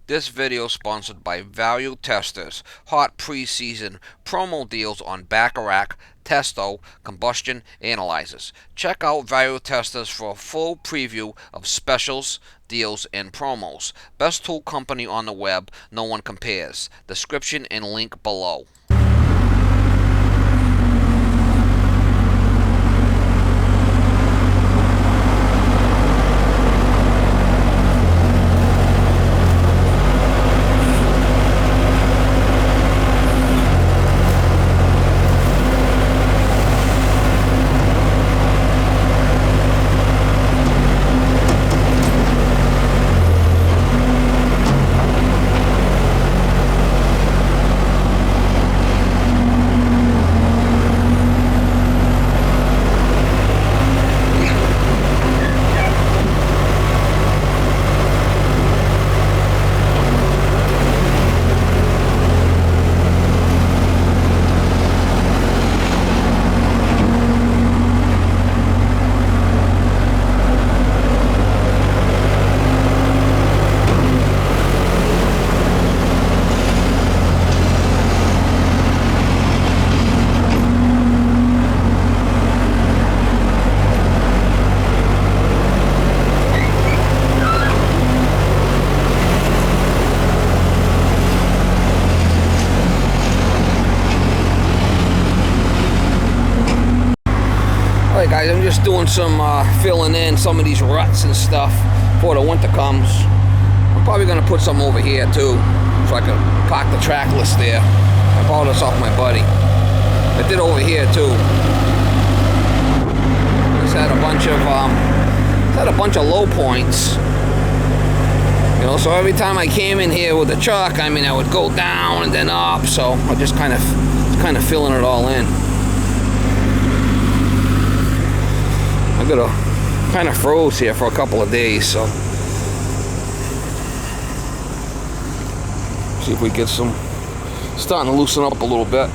This video is sponsored by Value Testers. Hot preseason promo deals on Bacharach, Testo, combustion analyzers. Check out Value Testers for a full preview of specials, deals, and promos. Best tool company on the web, no one compares. Description and link below. Alright guys, I'm just doing some filling in some of these ruts and stuff before the winter comes. I'm probably going to put some over here too, so I can park the trackless there. I borrowed this off my buddy. I did over here too. Just had a bunch of low points. You know, so every time I came in here with the truck, I mean, I would go down and then up, so I just kind of filling it all in. I got kind of froze here for a couple of days, so see if we get some starting to loosen up a little bit.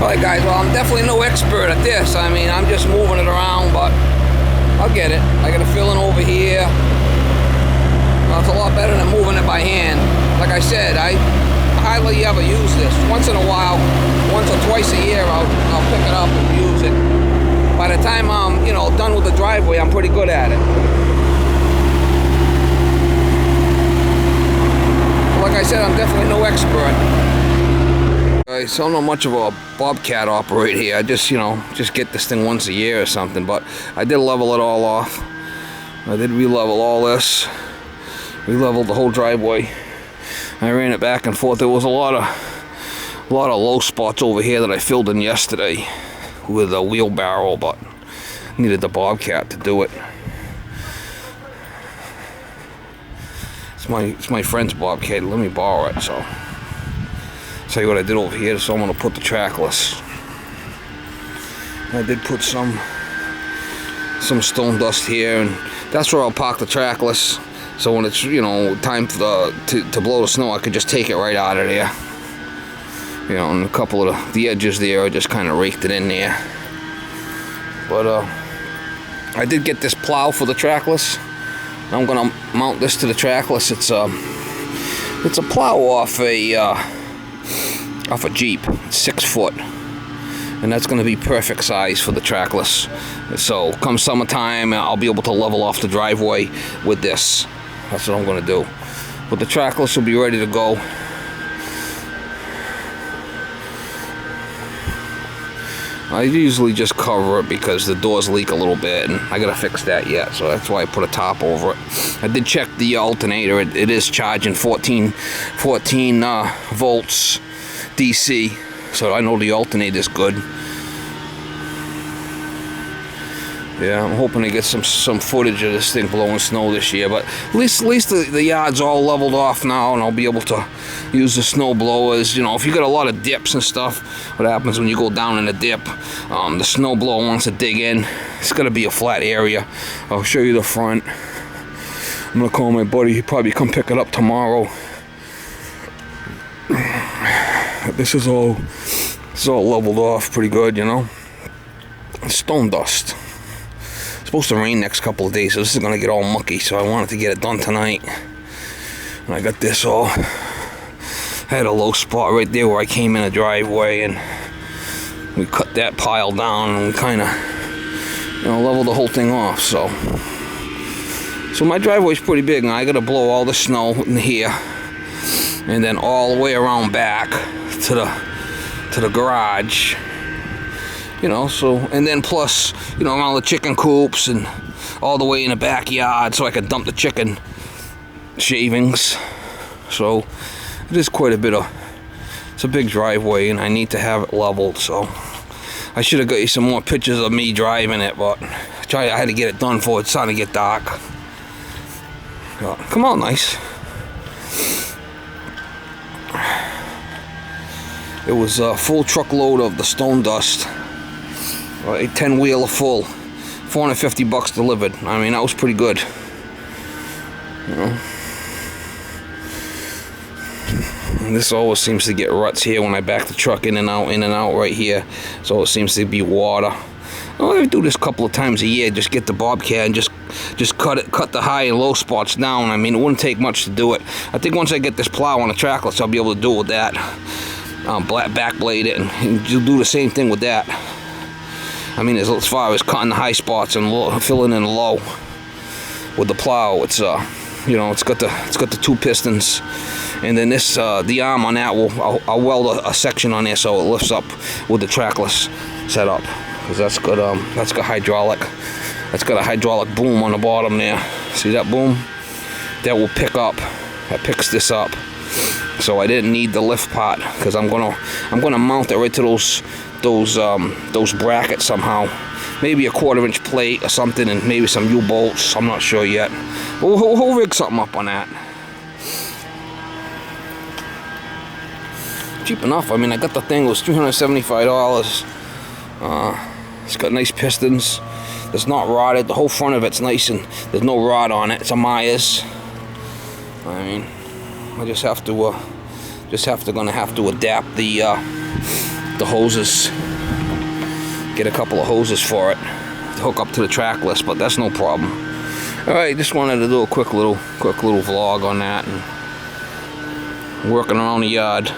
Alright guys, well I'm definitely no expert at this. I mean, I'm just moving it around, but I'll get it. I got a filling over here. Well, it's a lot better than moving it by hand. Like I said, I hardly ever use this. Once in a while, once or twice a year, I'll pick it up and use it. By the time I'm, done with the driveway, I'm pretty good at it. Like I said, I'm definitely no expert. I don't know much of a bobcat operator here. I just get this thing once a year or something. But I did level it all off. I did re-level all this. Re-leveled the whole driveway. I ran it back and forth. There was a lot of low spots over here that I filled in yesterday with a wheelbarrow, but needed the bobcat to do it. It's my friend's bobcat. Let me borrow it. So, tell you what I did over here. So I'm gonna put the trackless. I did put some stone dust here, and that's where I'll park the trackless. So when it's time for to blow the snow, I could just take it right out of there. And a couple of the edges there, I just kind of raked it in there. But I did get this plow for the trackless. I'm gonna mount this to the trackless. It's a plow off a Jeep. It's 6 foot, and that's gonna be perfect size for the trackless. So come summertime, I'll be able to level off the driveway with this. That's what I'm gonna do. But the trackless will be ready to go. I usually just cover it because the doors leak a little bit, and I gotta fix that yet, so that's why I put a top over it. I did check the alternator. It is charging 14 volts DC, so I know the alternator is good. Yeah, I'm hoping to get some footage of this thing blowing snow this year, but at least the yard's all leveled off now, and I'll be able to use the snow blowers. If you got a lot of dips and stuff, what happens when you go down in a dip, the snow blower wants to dig in. It's gonna be a flat area. I'll show you the front. I'm gonna call my buddy. He'll probably come pick it up tomorrow. This is all leveled off pretty good, Stone dust. Supposed to rain next couple of days, so this is gonna get all mucky, so I wanted to get it done tonight. And I got this all. I had a low spot right there where I came in a driveway, and we cut that pile down, and we kind of leveled the whole thing off. So my driveway's pretty big, and I gotta blow all the snow in here, and then all the way around back to the garage. And then plus, all the chicken coops and all the way in the backyard, so I could dump the chicken shavings. So it is quite a bit it's a big driveway, and I need to have it leveled. So I should have got you some more pictures of me driving it, but I had to get it done before it's starting to get dark. Come on, nice. It was a full truckload of the stone dust. A 10-wheeler full, $450 delivered. I mean, that was pretty good. And this always seems to get ruts here when I back the truck in and out right here. So it seems to be water. I do this a couple of times a year. Just get the bobcat and just cut the high and low spots down. I mean, it wouldn't take much to do it. I think once I get this plow on the trackless, I'll be able to do it with that. Back blade it, and you'll do the same thing with that. I mean, as far as cutting the high spots and filling in the low with the plow, it's it's got the 2 pistons, and then this the arm on that I'll weld a section on there so it lifts up with the trackless setup, because that's got hydraulic. That's got a hydraulic boom on the bottom there. See that boom? That will pick up. That picks this up. So I didn't need the lift part, because I'm gonna mount it right to those brackets somehow. Maybe a 1/4-inch plate or something, and maybe some U-bolts. I'm not sure yet. We'll rig something up on that. Cheap enough. I mean, I got the thing. It was $375. It's got nice pistons. It's not rotted. The whole front of it's nice, and there's no rot on it. It's a Myers. I mean, I gonna have to adapt the hoses. Get a couple of hoses for it to hook up to the track list, but that's no problem. Alright, just wanted to do a quick little vlog on that and working around the yard.